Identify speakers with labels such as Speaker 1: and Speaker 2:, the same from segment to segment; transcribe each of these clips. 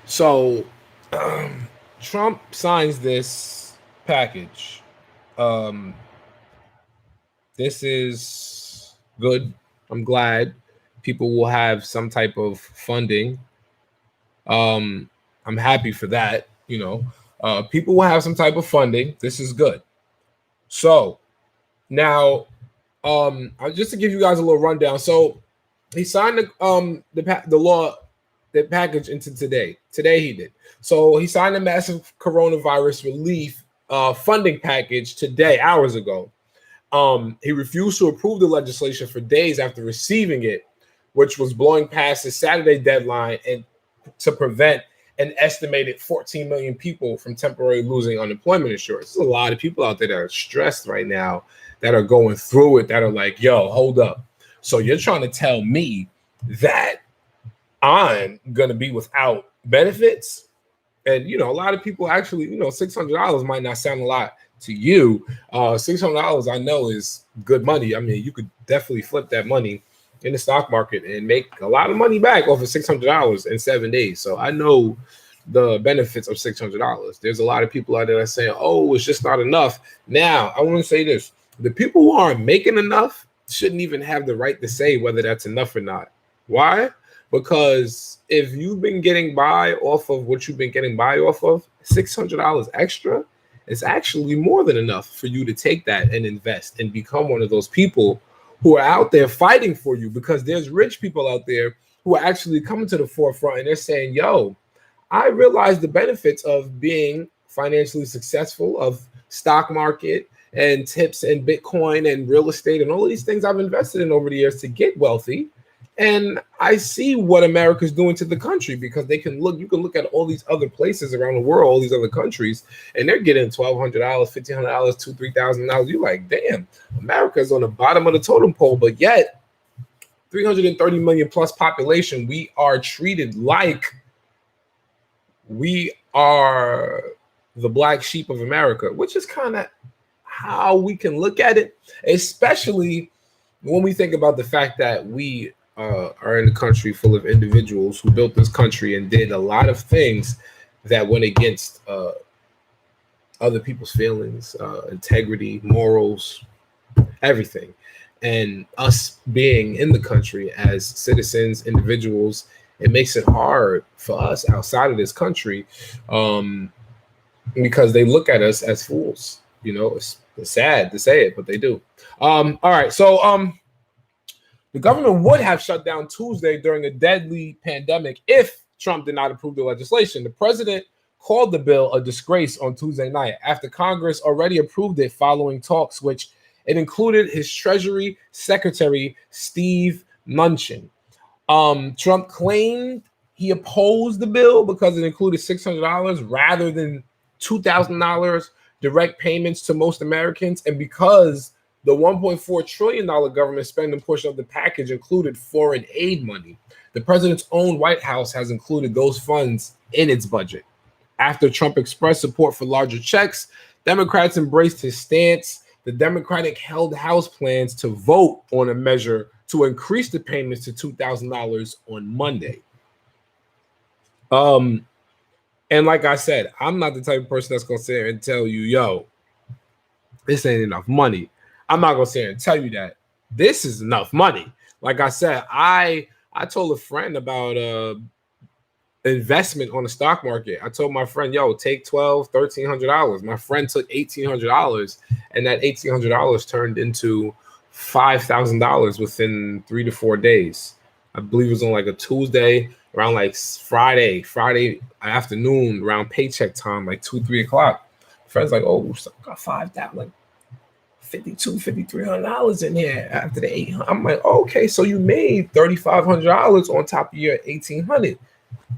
Speaker 1: So Trump signs this package. Um, this is good. I'm glad people will have some type of funding. Um, I'm happy for that. People will have some type of funding. This is good. So now, just to give you guys a little rundown. So he signed the law, the package into today. Today he did. So he signed a massive coronavirus relief funding package today, hours ago. He refused to approve the legislation for days after receiving it, which was blowing past his Saturday deadline, and to prevent an estimated 14 million people from temporarily losing unemployment insurance. There's a lot of people out there that are stressed right now, that are going through it, that are like, yo, hold up. So you're trying to tell me that I'm going to be without benefits? And, a lot of people actually, $600 might not sound a lot to you. $600 I know is good money. I mean, you could definitely flip that money in the stock market and make a lot of money back off of $600 in 7 days. So I know the benefits of $600. There's a lot of people out there that saying, oh, it's just not enough. Now, I want to say this. The people who aren't making enough shouldn't even have the right to say whether that's enough or not. Why? Because if you've been getting by off of what you've been getting by off of, $600 extra is actually more than enough for you to take that and invest and become one of those people who are out there fighting for you, because there's rich people out there who are actually coming to the forefront and they're saying, yo, I realize the benefits of being financially successful, of stock market and tips and Bitcoin and real estate and all these things I've invested in over the years to get wealthy. And I see what America's doing to the country, because you can look at all these other places around the world, all these other countries, and they're getting $1,200, $1,500, $2,000, $3,000. You're like, damn, America's on the bottom of the totem pole, but yet 330 million plus population, we are treated like we are the black sheep of America, which is kind of how we can look at it, especially when we think about the fact that we are in a country full of individuals who built this country and did a lot of things that went against other people's feelings, integrity, morals, everything. And us being in the country as citizens, individuals, it makes it hard for us outside of this country, because they look at us as fools. It's sad to say it, but they do. All right, so the government would have shut down Tuesday during a deadly pandemic if Trump did not approve the legislation. The president called the bill a disgrace on Tuesday night after Congress already approved it following talks, which it included his Treasury Secretary, Steve Mnuchin. Trump claimed he opposed the bill because it included $600 rather than $2,000 direct payments to most Americans, and because the $1.4 trillion government spending portion of the package included foreign aid money. The president's own White House has included those funds in its budget. After Trump expressed support for larger checks, Democrats embraced his stance. The Democratic held House plans to vote on a measure to increase the payments to $2,000 on Monday. And like I said, I'm not the type of person that's going to sit here and tell you, yo, this ain't enough money. I'm not going to sit here and tell you that this is enough money. Like I said, I told a friend about investment on the stock market. I told my friend, yo, take $1,200, $1,300. My friend took $1,800, and that $1,800 turned into $5,000 within 3 to 4 days. I believe it was on like a Tuesday, around like Friday afternoon, around paycheck time, like 2, 3 o'clock. Friends like, oh, so I got $5,000, like $5,200, $5,300 in here after the $800. I'm like, oh, okay, so you made $3,500 on top of your $1,800.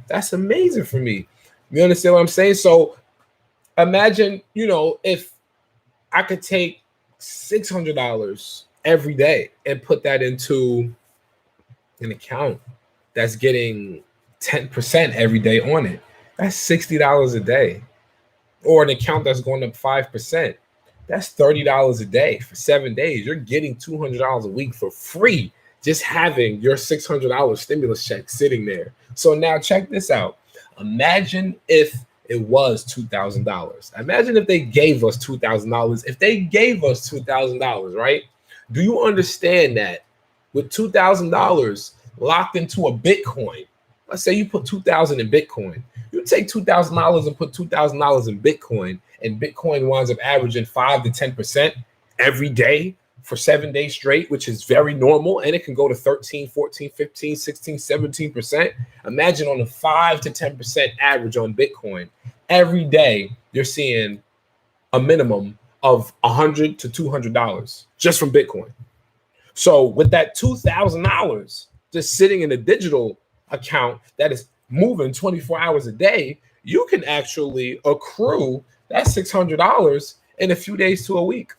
Speaker 1: That's amazing for me. You understand what I'm saying? So imagine, if I could take $600 every day and put that into an account that's getting 10% every day on it. That's $60 a day. Or an account that's going up 5%. That's $30 a day for 7 days. You're getting $200 a week for free, just having your $600 stimulus check sitting there. So now check this out. Imagine if it was $2,000. Imagine if they gave us $2,000. If they gave us $2,000, right? Do you understand that with $2,000 locked into a Bitcoin, let's say you put $2,000 in Bitcoin, you take $2,000 and put $2,000 in Bitcoin, and Bitcoin winds up averaging 5 to 10% every day for 7 days straight, which is very normal, and it can go to 13, 14, 15, 16, 17%. Imagine on a 5 to 10% average on Bitcoin. Every day, you're seeing a minimum of $100 to $200 just from Bitcoin. So with that $2,000 just sitting in a digital account that is moving 24 hours a day, you can actually accrue that $600 in a few days to a week.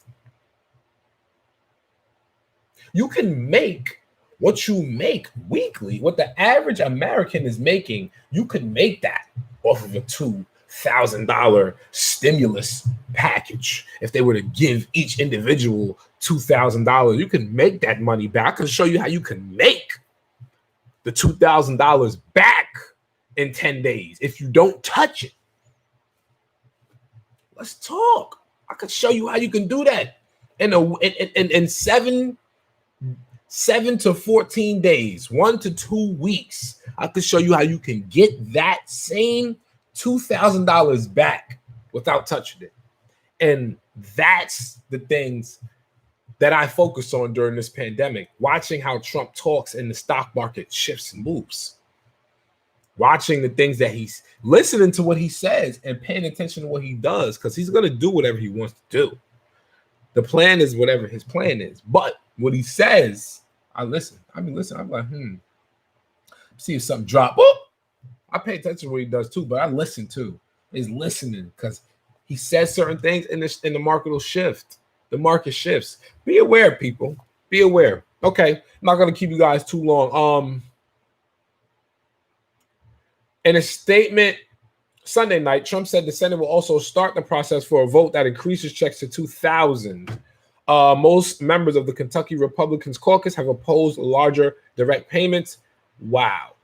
Speaker 1: You can make what you make weekly, what the average American is making, you can make that off of a $2,000 stimulus package. If they were to give each individual $2,000, you can make that money back. I can show you how you can make the $2,000 back in 10 days if you don't touch it. Let's talk. I could show you how you can do that in 7 to 14 days, 1 to 2 weeks. I could show you how you can get that same $2,000 back without touching it. And that's the things that I focus on during this pandemic, watching how Trump talks and the stock market shifts and moves. Watching the things that he's listening to what he says and paying attention to what he does, because he's going to do whatever he wants to do. The plan is whatever his plan is. But what he says, I listen. I'm like, see if something drop. Oh, I pay attention to what he does too, but I listen too. He's listening because he says certain things and the market will shift. The market shifts. Be aware, people. Be aware. Okay, I'm not going to keep you guys too long. In a statement Sunday night, Trump said the Senate will also start the process for a vote that increases checks to $2,000. Most members of the Kentucky Republicans caucus have opposed larger direct payments. Wow.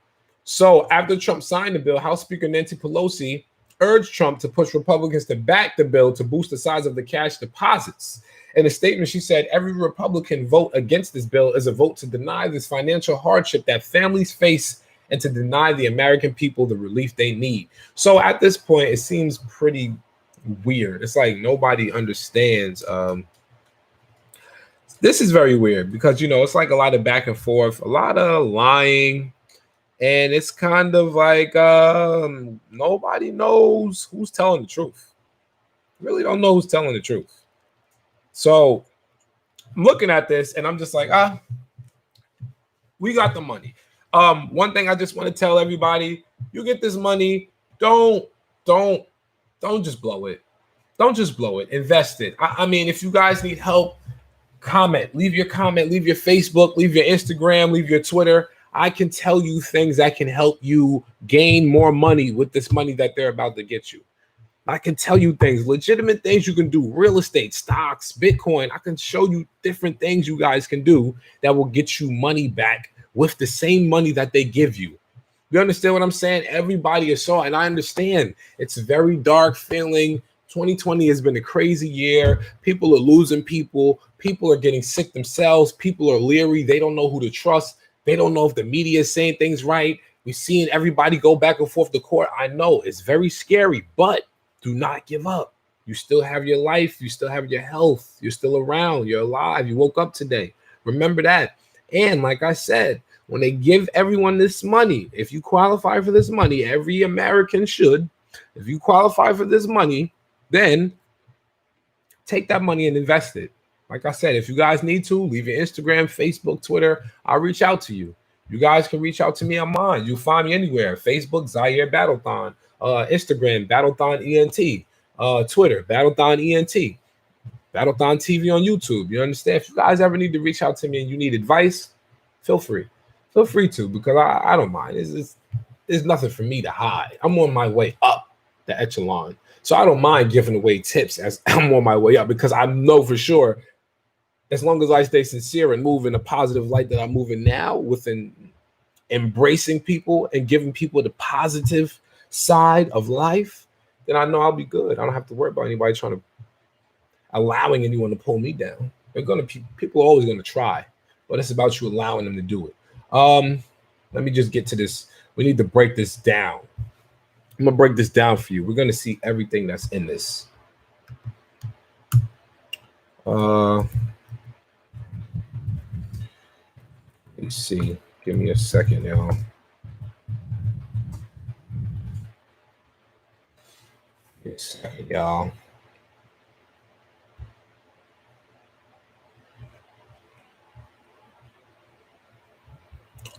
Speaker 1: So after Trump signed the bill, House Speaker Nancy Pelosi urged Trump to push Republicans to back the bill to boost the size of the cash deposits. In a statement, she said, every Republican vote against this bill is a vote to deny this financial hardship that families face and to deny the American people the relief they need. So at this point, it seems pretty weird. It's like nobody understands. This is very weird because, it's like a lot of back and forth, a lot of lying. And it's kind of like nobody knows who's telling the truth. Really don't know who's telling the truth. So I'm looking at this and I'm just like, we got the money. One thing I just want to tell everybody, you get this money, don't just blow it. Don't just blow it. Invest it. I mean, if you guys need help, leave your comment, leave your Facebook, leave your Instagram, leave your Twitter. I can tell you things that can help you gain more money with this money that they're about to get you. I can tell you things, legitimate things you can do, real estate, stocks, Bitcoin. I can show you different things you guys can do that will get you money back with the same money that they give you. You understand what I'm saying? Everybody is so, and I understand it's a very dark feeling. 2020 has been a crazy year. People are losing people. People are getting sick themselves. People are leery. They don't know who to trust. They don't know if the media is saying things right. We're seeing everybody go back and forth to court. I know it's very scary, but do not give up. You still have your life. You still have your health. You're still around. You're alive. You woke up today. Remember that. And like I said, when they give everyone this money, if you qualify for this money, every American should. If you qualify for this money, then take that money and invest it. Like I said, if you guys need to, leave your Instagram, Facebook, Twitter. I'll reach out to you. You guys can reach out to me on mine. You'll find me anywhere. Facebook, ZYIR BattleThon. Instagram, BattleThon Ent. Twitter, BattleThon Ent. BattleThon TV on YouTube. You understand? If you guys ever need to reach out to me and you need advice, feel free. Feel free to, because I don't mind. There's nothing for me to hide. I'm on my way up the echelon. So I don't mind giving away tips as I'm on my way up, because I know for sure, as long as I stay sincere and move in a positive light that I'm moving now, within embracing people and giving people the positive side of life, then I know I'll be good. I don't have to worry about anybody allowing anyone to pull me down. People are always gonna try, but it's about you allowing them to do it. Let me just get to this. We need to break this down. I'm gonna break this down for you. We're gonna see everything that's in this. Let me see. Give me a second, y'all. Give me a second, y'all.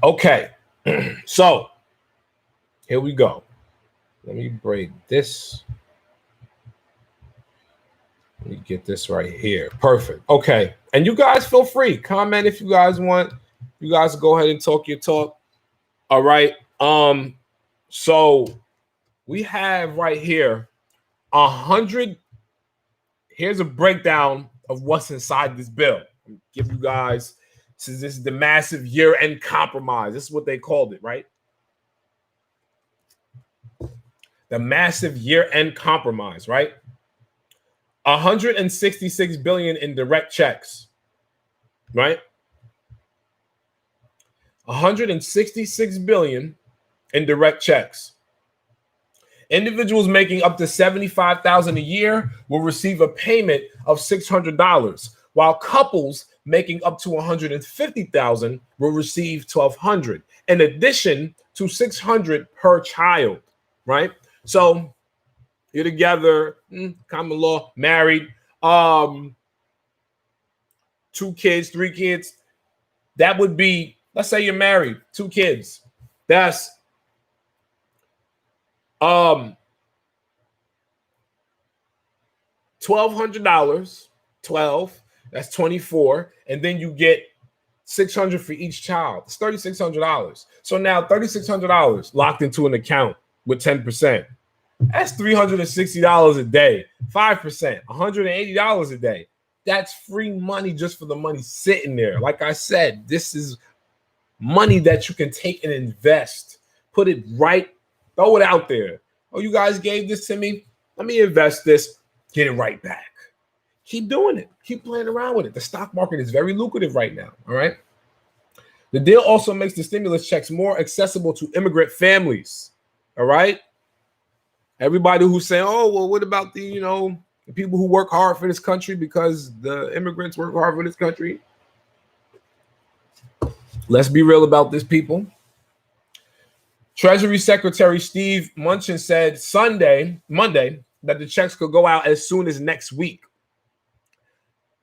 Speaker 1: Okay, so here we go. Let me break this. Let me get this right here. Perfect. Okay, and you guys feel free. Comment if you guys want. You guys go ahead and talk your talk. All right. So we have right here 100. Here's a breakdown of what's inside this bill. I'll give you guys. This is the massive year-end compromise. This is what they called it, right? The massive year-end compromise, right? 166 billion in direct checks, right? 166 billion in direct checks. Individuals making up to $75,000 a year will receive a payment of $600, while couples making up to $150,000 will receive $1,200, in addition to $600 per child, right? So you're together, common law, married, 2 kids, 3 kids. That would be, let's say you're married, 2 kids. That's $1,200, 12. That's 24, and then you get $600 for each child. It's $3,600. So now $3,600 locked into an account with 10%. That's $360 a day. 5%, $180 a day. That's free money just for the money sitting there. Like I said, this is money that you can take and invest. Put it right, throw it out there. Oh, you guys gave this to me. Let me invest this, get it right back. Keep doing it. Keep playing around with it. The stock market is very lucrative right now. All right. The deal also makes the stimulus checks more accessible to immigrant families. All right. Everybody who's saying, oh, well, what about the people who work hard for this country because the immigrants work hard for this country? Let's be real about this, people. Treasury Secretary Steve Mnuchin said Monday, that the checks could go out as soon as next week.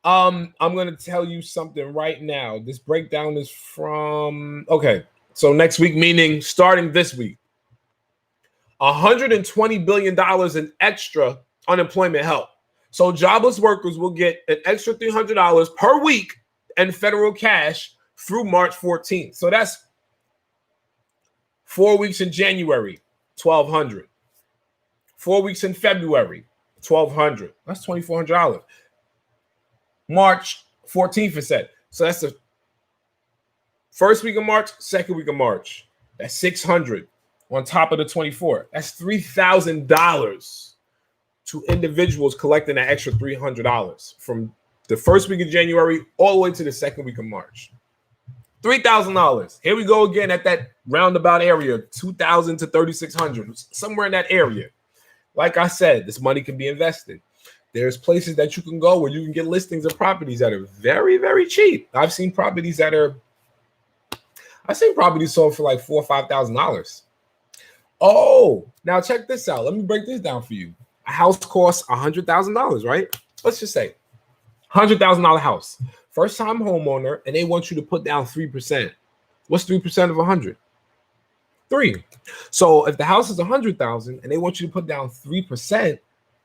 Speaker 1: I'm going to tell you something right now. This breakdown is from, so next week, meaning starting this week. $120 billion in extra unemployment help. So jobless workers will get an extra $300 per week in federal cash through March 14th. So that's 4 weeks in January, $1,200. 4 weeks in February, $1,200. That's $2,400. March 14th is set. So that's the first week of March, second week of March. That's $600 on top of the 24. That's $3,000 to individuals collecting an extra $300 from the first week of January all the way to the second week of March. $3,000. Here we go again at that roundabout area, $2,000 to $3,600, somewhere in that area. Like I said, this money can be invested. There's places that you can go where you can get listings of properties that are very, very cheap. I've seen properties sold for like $4,000 or $5,000. Oh, now check this out. Let me break this down for you. A house costs $100,000, right? Let's just say $100,000 house. First time homeowner, and they want you to put down 3%. What's 3% of 100? 3. So if the house is 100,000 and they want you to put down 3%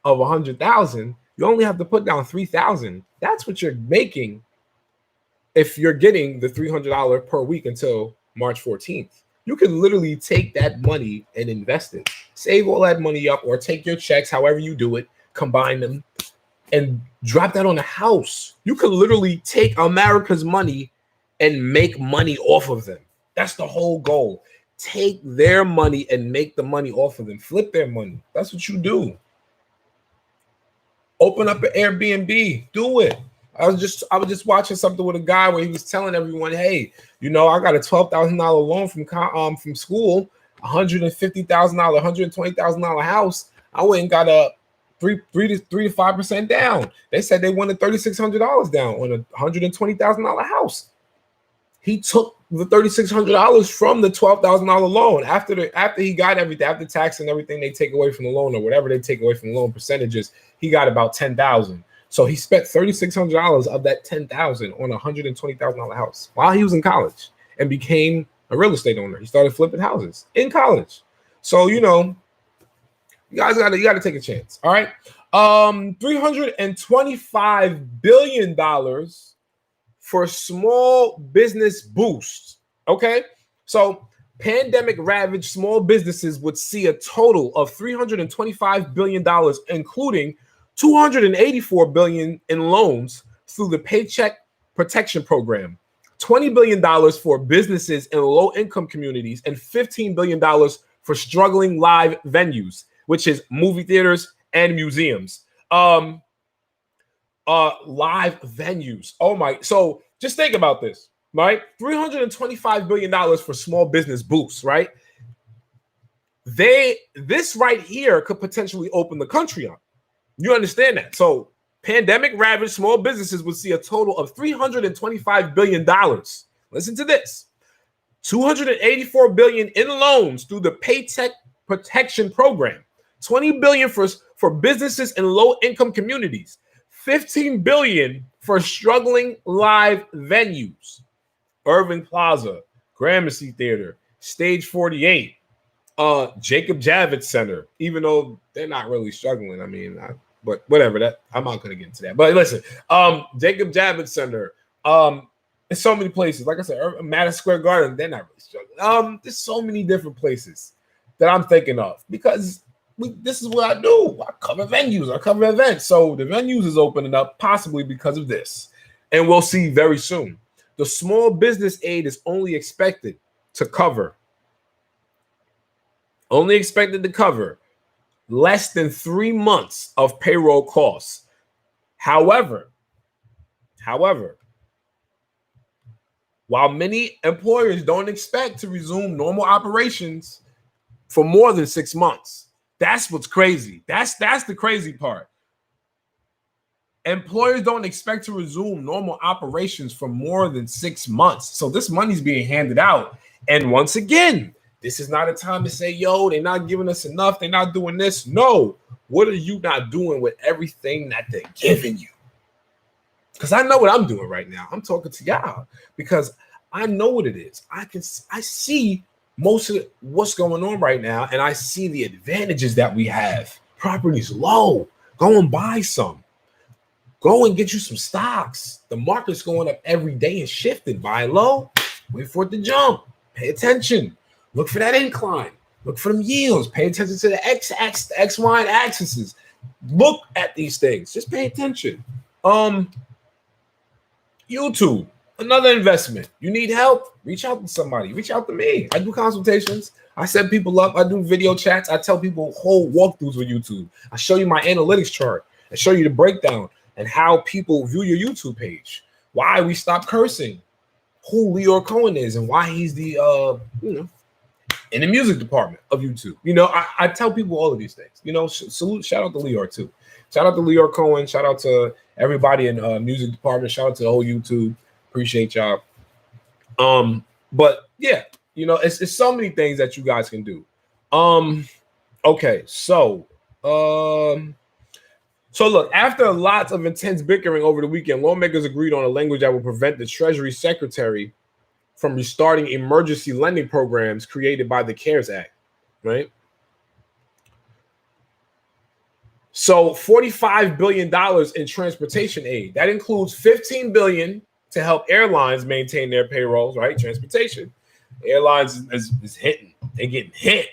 Speaker 1: of 100,000, you only have to put down 3,000. That's what you're making if you're getting the $300 per week until March 14th. You can literally take that money and invest it. Save all that money up or take your checks, however you do it, combine them, and drop that on a house. You could literally take America's money and make money off of them. That's the whole goal. take their money and make the money off of them. Flip their money. That's what you do. Open up an Airbnb. Do it. I was just watching something with a guy where he was telling everyone, hey, I got a $12,000 loan from school, $150,000, $120,000 house. I went and got a 3 to 5% down. They said they wanted $3,600 down on a $120,000 house. He took the $3,600 from the $12,000 loan. After he got everything, after tax and everything they take away from the loan or whatever they take away from the loan percentages, he got about $10,000. So he spent $3,600 of that $10,000 on a $120,000 house while he was in college and became a real estate owner. He started flipping houses in college. So you guys gotta take a chance. All right. $325 billion for small business boost. Okay. So pandemic ravaged small businesses would see a total of $325 billion, including $284 billion in loans through the Paycheck Protection Program, $20 billion for businesses in low-income communities, and $15 billion for struggling live venues, which is movie theaters and museums. Live venues. Oh my! So just think about this, right? $325 billion for small business boosts, right? This right here could potentially open the country up. You understand that? So pandemic ravaged small businesses would see a total of $325 billion. Listen to this. $284 billion in loans through the Paycheck Protection Program. $20 billion for businesses in low-income communities. $15 billion for struggling live venues. Irving Plaza, Gramercy Theater, Stage 48, Jacob Javits Center, even though they're not really struggling. But whatever, that I'm not going to get into that. But listen, Jacob Javits Center, in so many places. Like I said, Madison Square Garden, they're not really struggling. There's so many different places that I'm thinking of because this is what I do. I cover venues, I cover events. So the venues is opening up possibly because of this. And we'll see very soon. The small business aid is only expected to cover less than 3 months of payroll costs. However, while many employers don't expect to resume normal operations for more than 6 months, that's what's crazy. That's the crazy part. Employers don't expect to resume normal operations for more than 6 months. So this money's being handed out. And once again, this is not a time to say, yo, they're not giving us enough. They're not doing this. No. What are you not doing with everything that they're giving you? Because I know what I'm doing right now. I'm talking to y'all because I know what it is. I see most of what's going on right now, and I see the advantages that we have. Property's low. Go and buy some. Go and get you some stocks. The market's going up every day and shifting. Buy low, wait for it to jump. Pay attention. Look for that incline. Look for them yields. Pay attention to the X, Y, and axes. Look at these things. Just pay attention. YouTube, another investment. You need help? Reach out to somebody. Reach out to me. I do consultations. I set people up. I do video chats. I tell people whole walkthroughs with YouTube. I show you my analytics chart. I show you the breakdown and how people view your YouTube page. Why we stop cursing. Who Leor Cohen is and why he's the in the music department of YouTube. I tell people all of these things. Salute, shout out to Leor too. Shout out to Leor Cohen. Shout out to everybody in music department. Shout out to the whole YouTube. Appreciate y'all. But yeah, it's so many things that you guys can do. Okay, so look, after lots of intense bickering over the weekend, lawmakers agreed on a language that will prevent the Treasury Secretary from restarting emergency lending programs created by the CARES Act, right? So $45 billion in transportation aid. That includes $15 billion to help airlines maintain their payrolls, right? Transportation. Airlines is hitting. They're getting hit.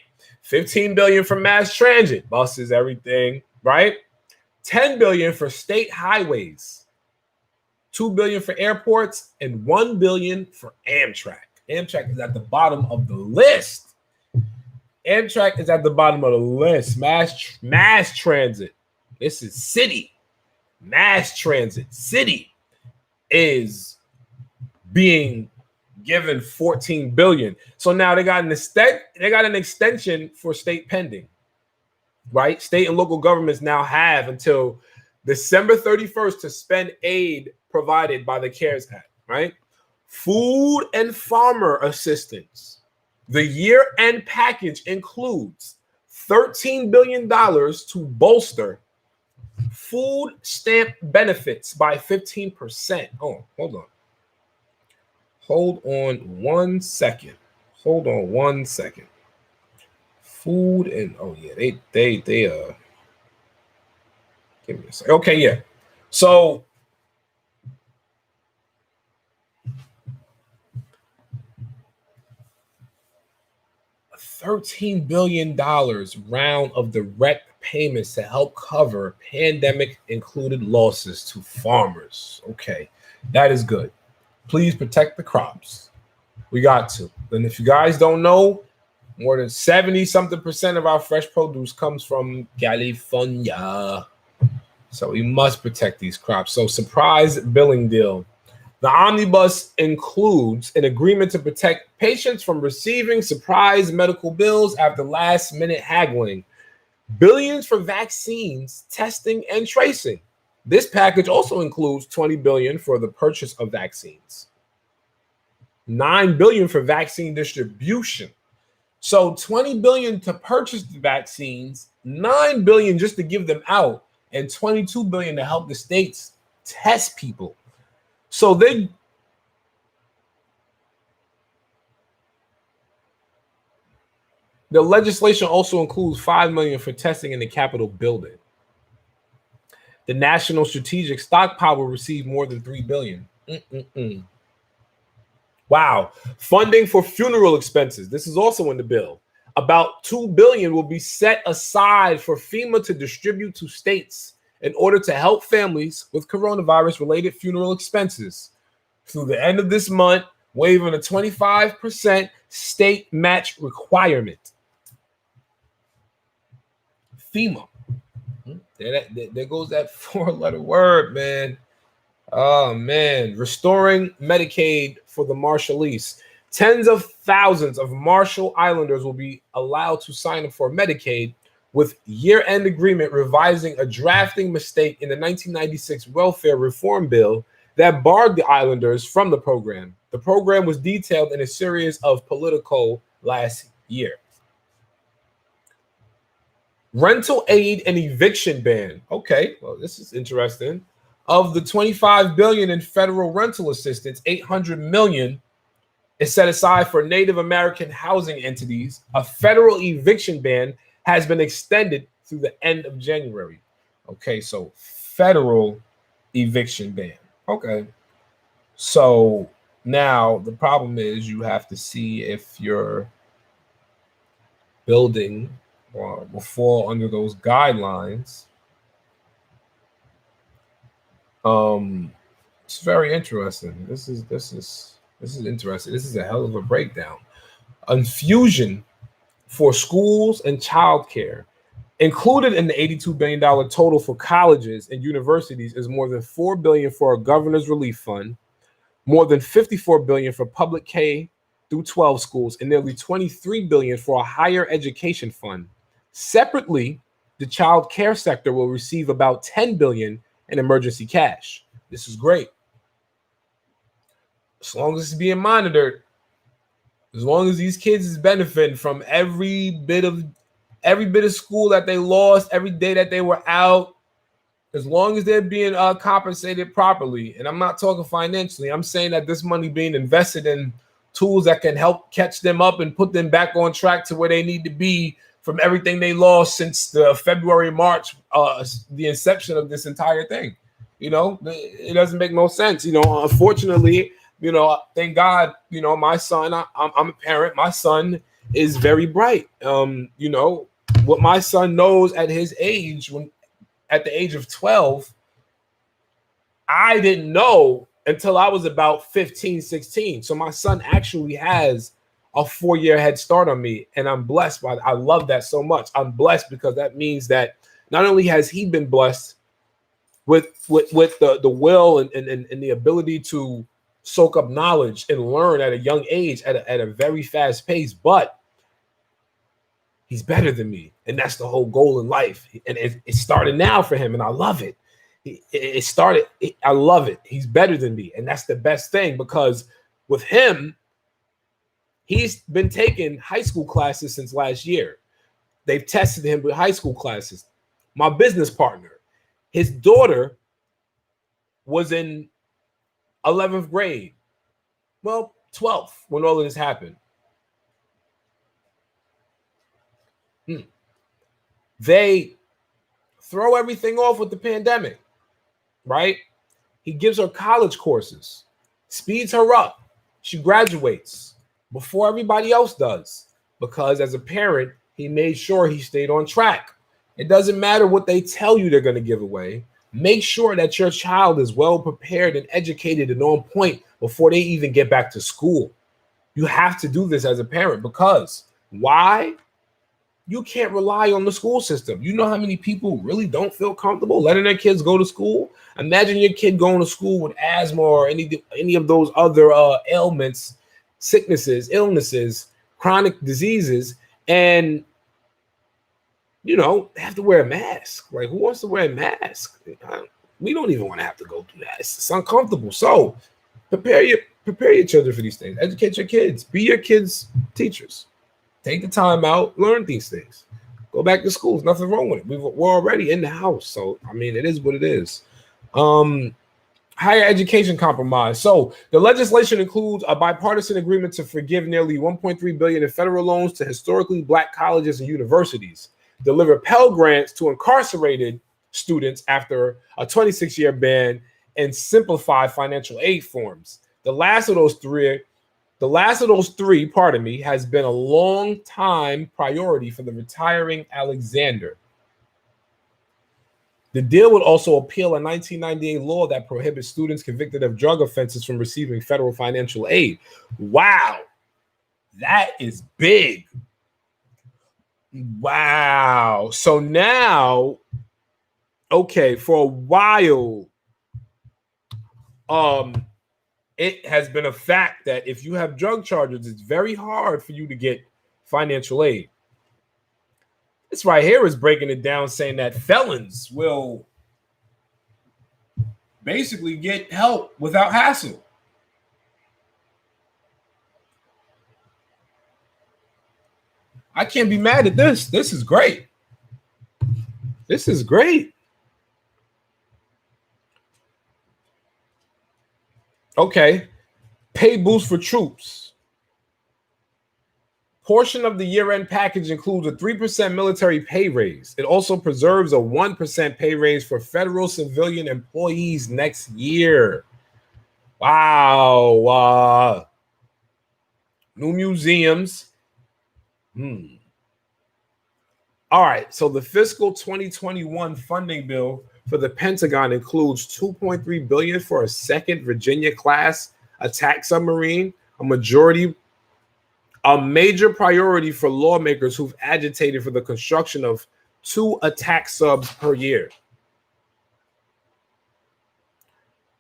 Speaker 1: $15 billion for mass transit, buses, everything, right? $10 billion for state highways. $2 billion for airports and $1 billion for Amtrak. Amtrak is at the bottom of the list. Amtrak is at the bottom of the list. Mass transit. This is city. Mass transit. City is being given 14 billion. So now they got an extension for state pending. Right? State and local governments now have until December 31st to spend aid provided by the CARES Act, right? Food and farmer assistance. The year-end package includes $13 billion to bolster food stamp benefits by 15%. Oh, hold on. Hold on one second. Food and they give me a second. Okay, yeah. So $13 billion round of direct payments to help cover pandemic included losses to farmers. Okay, that is good. Please protect the crops. We got to. And if you guys don't know, more than 70-something% of our fresh produce comes from California. So we must protect these crops. So surprise billing deal. The omnibus includes an agreement to protect patients from receiving surprise medical bills after last-minute haggling. Billions for vaccines, testing, and tracing. This package also includes $20 billion for the purchase of vaccines. $9 billion for vaccine distribution. So $20 billion to purchase the vaccines, $9 billion just to give them out, and $22 billion to help the states test people. So the legislation also includes $5 million for testing in the Capitol building. The National Strategic Stockpile will receive more than $3 billion. Wow. Funding for funeral expenses. This is also in the bill. About $2 billion will be set aside for FEMA to distribute to states in order to help families with coronavirus-related funeral expenses. Through the end of this month, waiving a 25% state match requirement. FEMA. There goes that four-letter word, man. Oh, man. Restoring Medicaid for the Marshallese. Tens of thousands of Marshall Islanders will be allowed to sign up for Medicaid, with year-end agreement revising a drafting mistake in the 1996 welfare reform bill that barred the Islanders from the program. The program was detailed in a series of Politico last year. Rental aid and eviction ban. Okay, well, this is interesting. Of the $25 billion in federal rental assistance, $800 million is set aside for Native American housing entities. A federal eviction ban has been extended through the end of January. Okay, so federal eviction ban. Okay. So now the problem is you have to see if your building will fall under those guidelines. It's very interesting. This is interesting. This is a hell of a breakdown. Infusion for schools and childcare. Included in the $82 billion total for colleges and universities is more than $4 billion for a governor's relief fund, more than $54 billion for public K through 12 schools, and nearly $23 billion for a higher education fund. Separately, the child care sector will receive about $10 billion in emergency cash. This is great. As long as it's being monitored, as long as these kids is benefiting from every bit of school that they lost, every day that they were out, as long as they're being compensated properly. And I'm not talking financially. I'm saying that this money being invested in tools that can help catch them up and put them back on track to where they need to be from everything they lost since the February, March, the inception of this entire thing. You know, it doesn't make no sense. You know, unfortunately, you know, thank God, you know, my son, I'm a parent. My son is very bright. You know, what my son knows at his age, at the age of 12, I didn't know until I was about 15, 16. So my son actually has a 4-year head start on me, and I'm blessed by I love that so much. I'm blessed because that means that not only has he been blessed with the will and the ability to soak up knowledge and learn at a young age at a very fast pace, but he's better than me, and that's the whole goal in life. And it started now for him, and I love it. It started. I love it. He's better than me, and that's the best thing, because with him, he's been taking high school classes since last year. They've tested him with high school classes. My business partner, his daughter was in 11th grade. Well, 12th when all of this happened. They throw everything off with the pandemic, right? He gives her college courses, speeds her up. She graduates before everybody else does, because as a parent, he made sure he stayed on track. It doesn't matter what they tell you they're going to give away. Make sure that your child is well prepared and educated and on point before they even get back to school. You have to do this as a parent, because why? You can't rely on the school system. You know how many people really don't feel comfortable letting their kids go to school? Imagine your kid going to school with asthma or any of those other ailments, sicknesses, illnesses, chronic diseases, and they have to wear a mask. Like, who wants to wear a mask? We don't even want to have to go through that. It's uncomfortable. So prepare your children for these things. Educate your kids. Be your kids' teachers. Take the time out, learn these things. Go back to school. There's nothing wrong with it. We're already in the house. So, I mean, it is what it is. Higher education compromise. So the legislation includes a bipartisan agreement to forgive nearly $1.3 billion in federal loans to historically Black colleges and universities, deliver Pell Grants to incarcerated students after a 26-year ban, and simplify financial aid forms. The last of those three, has been a long time priority for the retiring Alexander. The deal would also appeal a 1998 law that prohibits students convicted of drug offenses from receiving federal financial aid. Wow, that is big. Wow. So now, okay, for a while, it has been a fact that if you have drug charges, it's very hard for you to get financial aid. This right here is breaking it down, saying that felons will basically get help without hassle. I can't be mad at this. This is great. This is great. Okay. Pay boost for troops. Portion of the year-end package includes a 3% military pay raise. It also preserves a 1% pay raise for federal civilian employees next year. Wow. New museums. All right, so the fiscal 2021 funding bill for the Pentagon includes $2.3 billion for a second Virginia-class attack submarine, a major priority for lawmakers who've agitated for the construction of 2 attack subs per year.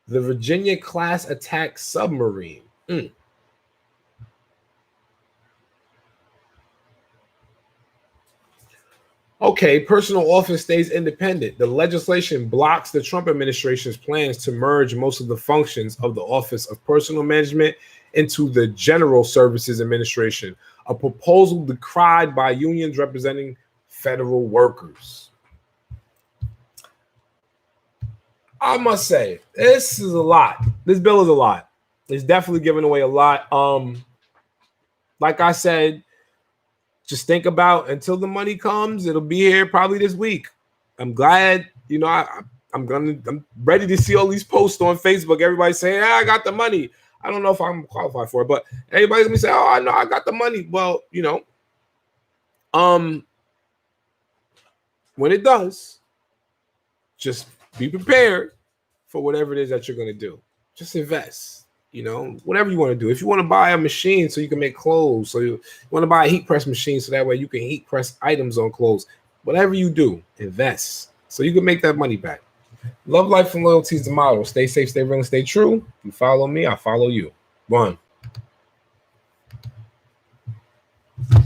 Speaker 1: The Virginia-class attack submarine. Okay, personal office stays independent. The legislation blocks the Trump administration's plans to merge most of the functions of the Office of Personal Management into the General Services Administration, a proposal decried by unions representing federal workers. I must say, this is a lot. This bill is a lot. It's definitely giving away a lot. Like I said, just think about until the money comes, it'll be here probably this week. I'm glad, I'm ready to see all these posts on Facebook. Everybody saying, I got the money. I don't know if I'm qualified for it, but everybody's gonna say, oh, I know I got the money. Well, when it does, just be prepared for whatever it is that you're gonna do. Just invest. You know, whatever you want to do. If you want to buy a machine so you can make clothes, so you want to buy a heat press machine so that way you can heat press items on clothes. Whatever you do, invest so you can make that money back. Love, life, and loyalty is the motto. Stay safe, stay real, and stay true. You follow me, I follow you. One.